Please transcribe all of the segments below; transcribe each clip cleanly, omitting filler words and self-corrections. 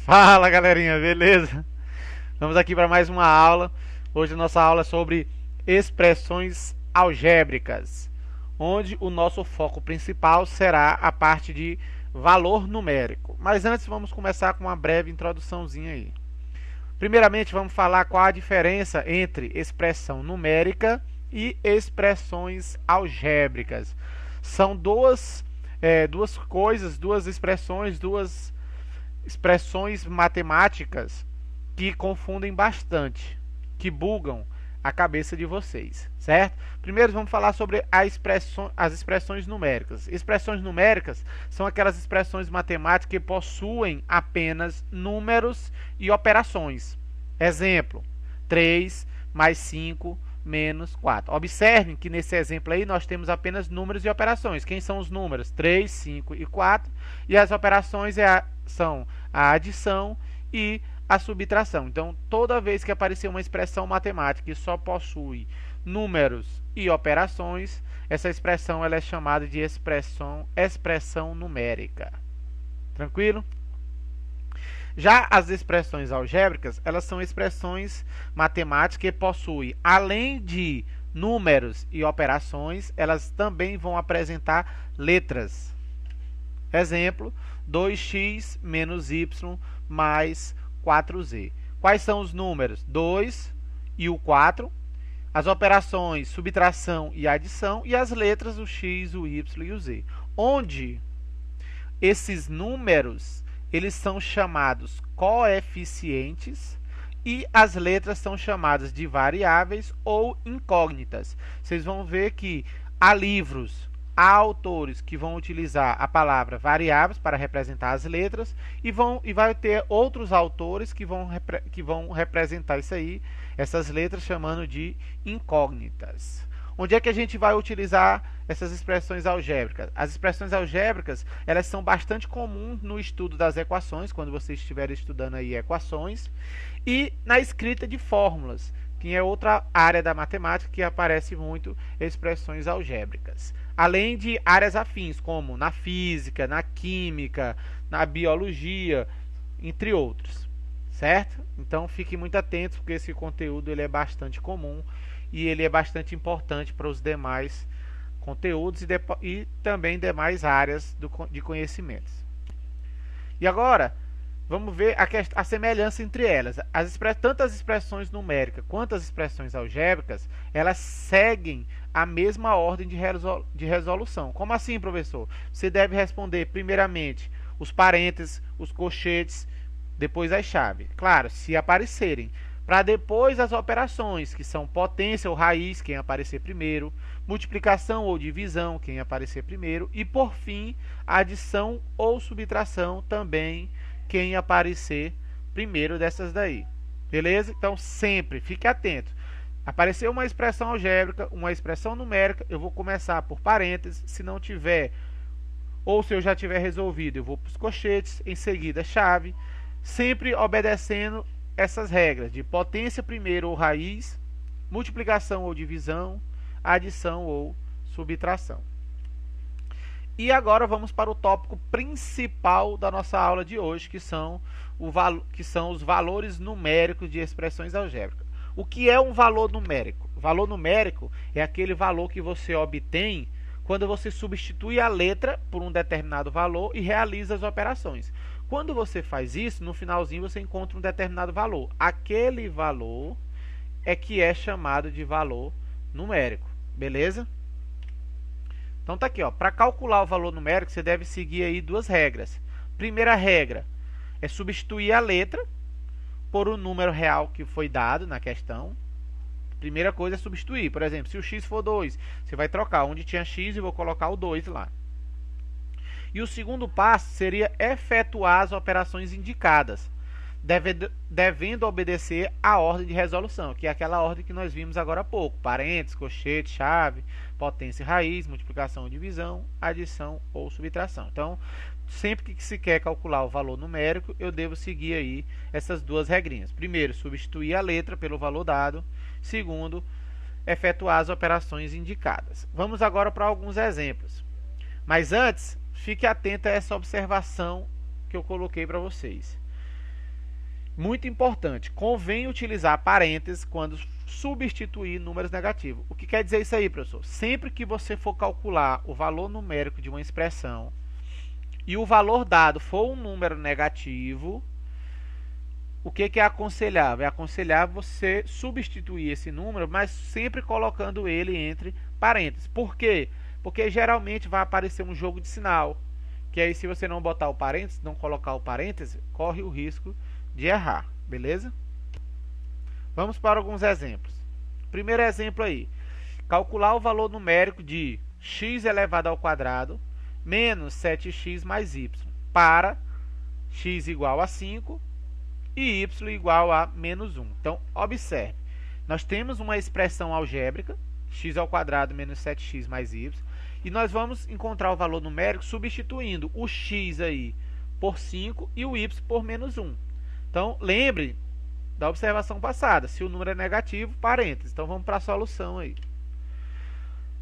Fala galerinha, beleza? Vamos aqui para mais uma aula. Hoje a nossa aula é sobre expressões algébricas, onde o nosso foco principal será a parte de valor numérico. Mas antes vamos começar com uma breve introduçãozinha aí. Primeiramente vamos falar qual a diferença entre expressão numérica e expressões algébricas. São duas coisas, duas expressões matemáticas que confundem bastante, que bugam a cabeça de vocês, certo? Primeiro vamos falar sobre as expressões numéricas. Expressões numéricas são aquelas expressões matemáticas que possuem apenas números e operações. Exemplo: 3 mais 5 menos 4. Observem que nesse exemplo aí nós temos apenas números e operações. Quem são os números? 3, 5 e 4. E as operações são a adição e a subtração. Então, toda vez que aparecer uma expressão matemática que só possui números e operações, essa expressão ela é chamada de expressão numérica. Tranquilo? Já as expressões algébricas, elas são expressões matemáticas que possuem, além de números e operações, elas também vão apresentar letras. Exemplo: 2x menos y mais 4z. Quais são os números? 2 e o 4. As operações subtração e adição. E as letras, o x, o y e o z. Onde esses números eles são chamados coeficientes e as letras são chamadas de variáveis ou incógnitas. Vocês vão ver que há livros, há autores que vão utilizar a palavra variáveis para representar as letras e vai ter outros autores que vão representar isso aí, essas letras, chamando de incógnitas. Onde é que a gente vai utilizar essas expressões algébricas? As expressões algébricas, elas são bastante comuns no estudo das equações, quando vocês estiverem estudando aí equações, e na escrita de fórmulas, que é outra área da matemática que aparece muito expressões algébricas. Além de áreas afins, como na física, na química, na biologia, entre outros. Certo? Então fiquem muito atentos, porque esse conteúdo ele é bastante comum e ele é bastante importante para os demais conteúdos e também demais áreas de conhecimentos. E agora, vamos ver a semelhança entre elas. Tanto as expressões numéricas quanto as expressões algébricas, elas seguem a mesma ordem de resolução. Como assim, professor? Você deve responder primeiramente os parênteses, os colchetes, depois as chaves. Claro, se aparecerem. Para depois as operações, que são potência ou raiz, quem aparecer primeiro, multiplicação ou divisão, quem aparecer primeiro, e por fim, adição ou subtração, também quem aparecer primeiro dessas daí. Beleza? Então sempre fique atento. Apareceu uma expressão algébrica, uma expressão numérica, eu vou começar por parênteses. Se não tiver, ou se eu já tiver resolvido, eu vou para os colchetes, em seguida chave, sempre obedecendo essas regras de potência primeiro ou raiz, multiplicação ou divisão, adição ou subtração. E agora vamos para o tópico principal da nossa aula de hoje, que são os valores numéricos de expressões algébricas. O que é um valor numérico? Valor numérico é aquele valor que você obtém quando você substitui a letra por um determinado valor e realiza as operações. Quando você faz isso, no finalzinho você encontra um determinado valor. Aquele valor é que é chamado de valor numérico. Beleza? Então tá aqui, ó. Para calcular o valor numérico, você deve seguir aí duas regras. Primeira regra é substituir a letra por um número real que foi dado na questão. Primeira coisa é substituir. Por exemplo, se o x for 2, você vai trocar onde tinha x e vou colocar o 2 lá. E o segundo passo seria efetuar as operações indicadas, devendo obedecer à ordem de resolução, que é aquela ordem que nós vimos agora há pouco: parênteses, colchete, chave, potência e raiz, multiplicação ou divisão, adição ou subtração. Então, sempre que se quer calcular o valor numérico, eu devo seguir aí essas duas regrinhas. Primeiro, substituir a letra pelo valor dado. Segundo, efetuar as operações indicadas. Vamos agora para alguns exemplos. Mas antes, fique atento a essa observação que eu coloquei para vocês. Muito importante, convém utilizar parênteses quando substituir números negativos. O que quer dizer isso aí, professor? Sempre que você for calcular o valor numérico de uma expressão e o valor dado for um número negativo, o que é aconselhável? É aconselhável você substituir esse número, mas sempre colocando ele entre parênteses. Por quê? Porque geralmente vai aparecer um jogo de sinal, que aí se você não botar o parênteses, não colocar o parênteses, corre o risco de errar, beleza? Vamos para alguns exemplos. Primeiro exemplo aí, calcular o valor numérico de x elevado ao quadrado menos 7x mais y para x igual a 5 e y igual a menos 1. Então, observe, nós temos uma expressão algébrica, x ao quadrado menos 7x mais y, e nós vamos encontrar o valor numérico substituindo o x aí por 5 e o y por menos 1. Então, lembre da observação passada, se o número é negativo, parênteses. Então, vamos para a solução aí.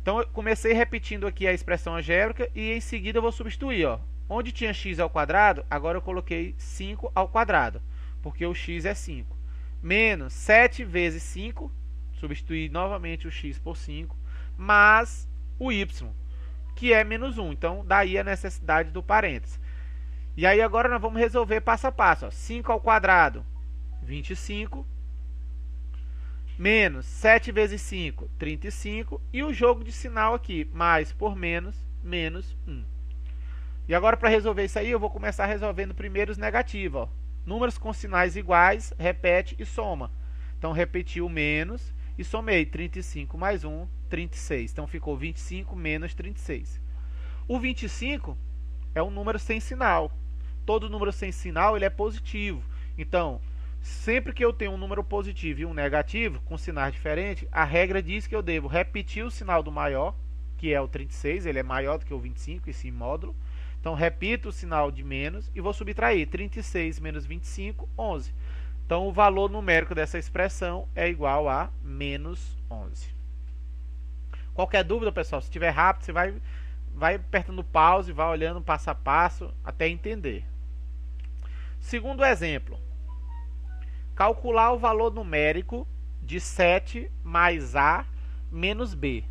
Então, eu comecei repetindo aqui a expressão algébrica e em seguida eu vou substituir. Ó. Onde tinha x ao quadrado, agora eu coloquei 5 ao quadrado, porque o x é 5. Menos 7 vezes 5, substituir novamente o x por 5, mais o y, que é menos 1. Então, daí a necessidade do parênteses. E aí agora nós vamos resolver passo a passo. Ó. 5 ao quadrado, 25. Menos 7 vezes 5, 35. E o jogo de sinal aqui, mais por menos, menos 1. E agora para resolver isso aí, eu vou começar resolvendo primeiro os negativos. Ó. Números com sinais iguais, repete e soma. Então, repeti o menos e somei 35 mais 1, 36. Então, ficou 25 menos 36. O 25 é um número sem sinal. Todo número sem sinal ele é positivo. Então, sempre que eu tenho um número positivo e um negativo, com sinais diferentes, a regra diz que eu devo repetir o sinal do maior, que é o 36, ele é maior do que o 25, esse módulo. Então, repito o sinal de menos e vou subtrair 36 menos 25, 11. Então, o valor numérico dessa expressão é igual a menos 11. Qualquer dúvida, pessoal, se estiver rápido, você vai apertando pause, vai olhando passo a passo até entender. Segundo exemplo, calcular o valor numérico de 7 mais A menos B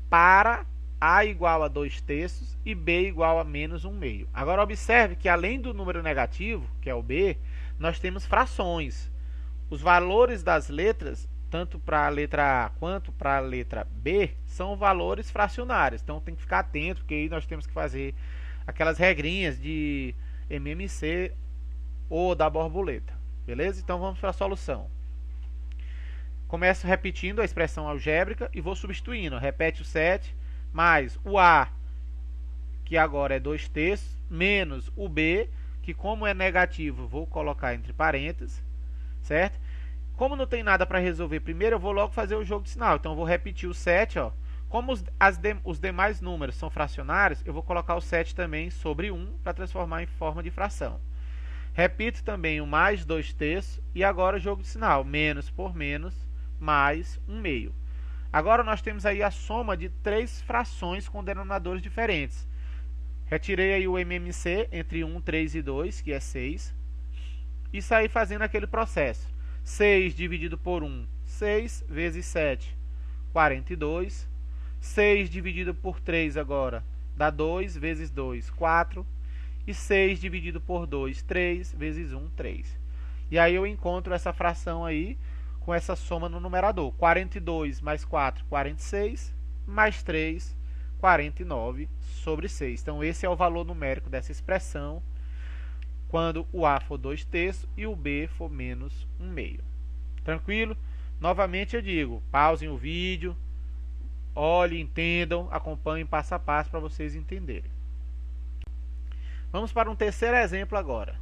para A igual a 2/3 e B igual a menos 1/2. Agora observe que além do número negativo, que é o B, nós temos frações. Os valores das letras, tanto para a letra A quanto para a letra B, são valores fracionários. Então tem que ficar atento, porque aí nós temos que fazer aquelas regrinhas de MMC ou da borboleta. Beleza? Então vamos para a solução. Começo repetindo a expressão algébrica e vou substituindo. Repete o 7 mais o A, que agora é 2/3, menos o B, que como é negativo, vou colocar entre parênteses, certo? Como não tem nada para resolver primeiro, eu vou logo fazer o jogo de sinal. Então, eu vou repetir o 7. Ó. Como os demais números são fracionários, eu vou colocar o 7 também sobre 1 para transformar em forma de fração. Repito também o mais 2/3 e agora o jogo de sinal. Menos por menos, mais 1/2. Agora, nós temos aí a soma de 3 frações com denominadores diferentes. Retirei aí o MMC entre 1, 3 e 2, que é 6. E saí fazendo aquele processo. 6 dividido por 1, 6 vezes 7, 42. 6 dividido por 3 agora, dá 2 vezes 2, 4. E 6 dividido por 2, 3 vezes 1, 3. E aí eu encontro essa fração aí com essa soma no numerador. 42 mais 4, 46, mais 3, 49 sobre 6. Então, esse é o valor numérico dessa expressão quando o A for 2/3 e o B for menos 1/2. Tranquilo? Novamente eu digo, pausem o vídeo, olhem, entendam, acompanhem passo a passo para vocês entenderem. Vamos para um terceiro exemplo agora.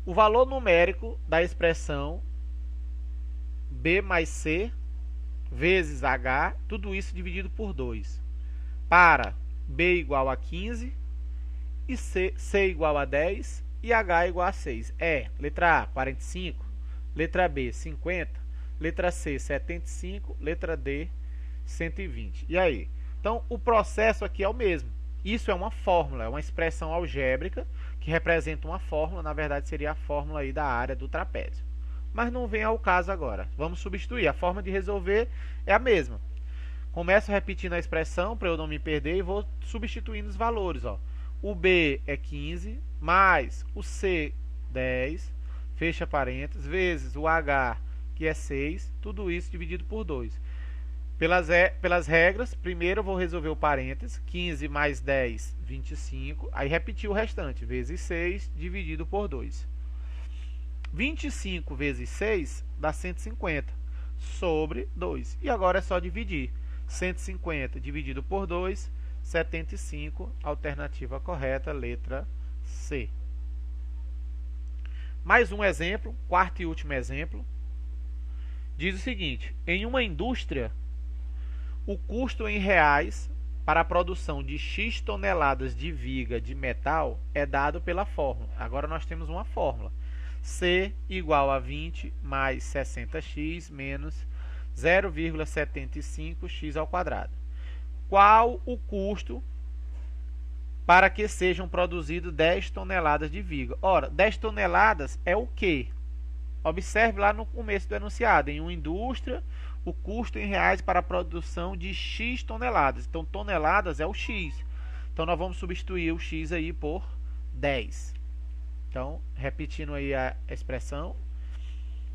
O valor numérico da expressão B mais C vezes H, tudo isso dividido por 2, para B igual a 15 e C igual a 10 e H igual a 6. É, letra A, 45, letra B, 50, letra C, 75, letra D, 120. E aí? Então, o processo aqui é o mesmo. Isso é uma fórmula, é uma expressão algébrica que representa uma fórmula, na verdade seria a fórmula aí da área do trapézio. Mas não vem ao caso agora. Vamos substituir, a forma de resolver é a mesma. Começo repetindo a expressão para eu não me perder e vou substituindo os valores. Ó. O B é 15, mais o C, 10, fecha parênteses, vezes o H, que é 6, tudo isso dividido por 2. Pelas regras, primeiro eu vou resolver o parênteses, 15 mais 10, 25, aí repetir o restante, vezes 6, dividido por 2. 25 vezes 6 dá 150, sobre 2. E agora é só dividir. 150 dividido por 2, 75, alternativa correta, letra C. Mais um exemplo, quarto e último exemplo. Diz o seguinte: em uma indústria, o custo em reais para a produção de X toneladas de viga de metal é dado pela fórmula. Agora nós temos uma fórmula. C igual a 20 mais 60x menos 0,75x ao quadrado. Qual o custo para que sejam produzidas 10 toneladas de viga? Ora, 10 toneladas é o quê? Observe lá no começo do enunciado. Em uma indústria, o custo em reais para a produção de X toneladas. Então, toneladas é o X. Então, nós vamos substituir o X aí por 10. Então, repetindo aí a expressão.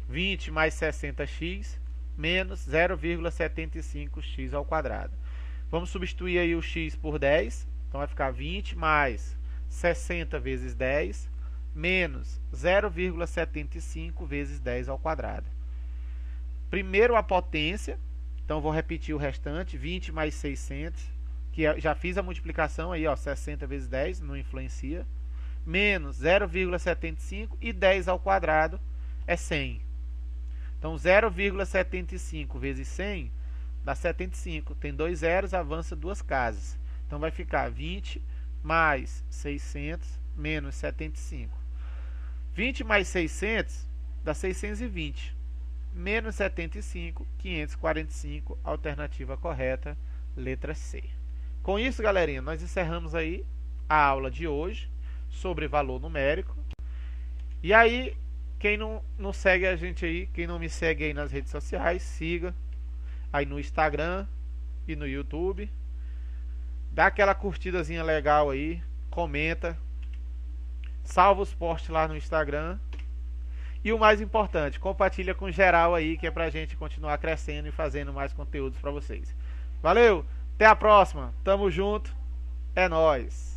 20 mais 60x menos 0,75x ao quadrado. Vamos substituir aí o x por 10. Então, vai ficar 20 mais 60 vezes 10 menos 0,75 vezes 10 ao quadrado. Primeiro a potência, então vou repetir o restante, 20 mais 600, que já fiz a multiplicação aí, ó, 60 vezes 10, não influencia, menos 0,75 e 10 ao quadrado é 100. Então 0,75 vezes 100 dá 75, tem dois zeros, avança duas casas. Então vai ficar 20 mais 600 menos 75. 20 mais 600 dá 620. Menos 75, 545, alternativa correta, letra C. Com isso, galerinha, nós encerramos aí a aula de hoje sobre valor numérico. E aí, quem não segue a gente aí, quem não me segue aí nas redes sociais, siga aí no Instagram e no YouTube. Dá aquela curtidazinha legal aí, comenta, salva os posts lá no Instagram. E o mais importante, compartilha com geral aí, que é pra gente continuar crescendo e fazendo mais conteúdos pra vocês. Valeu, até a próxima, tamo junto, é nóis!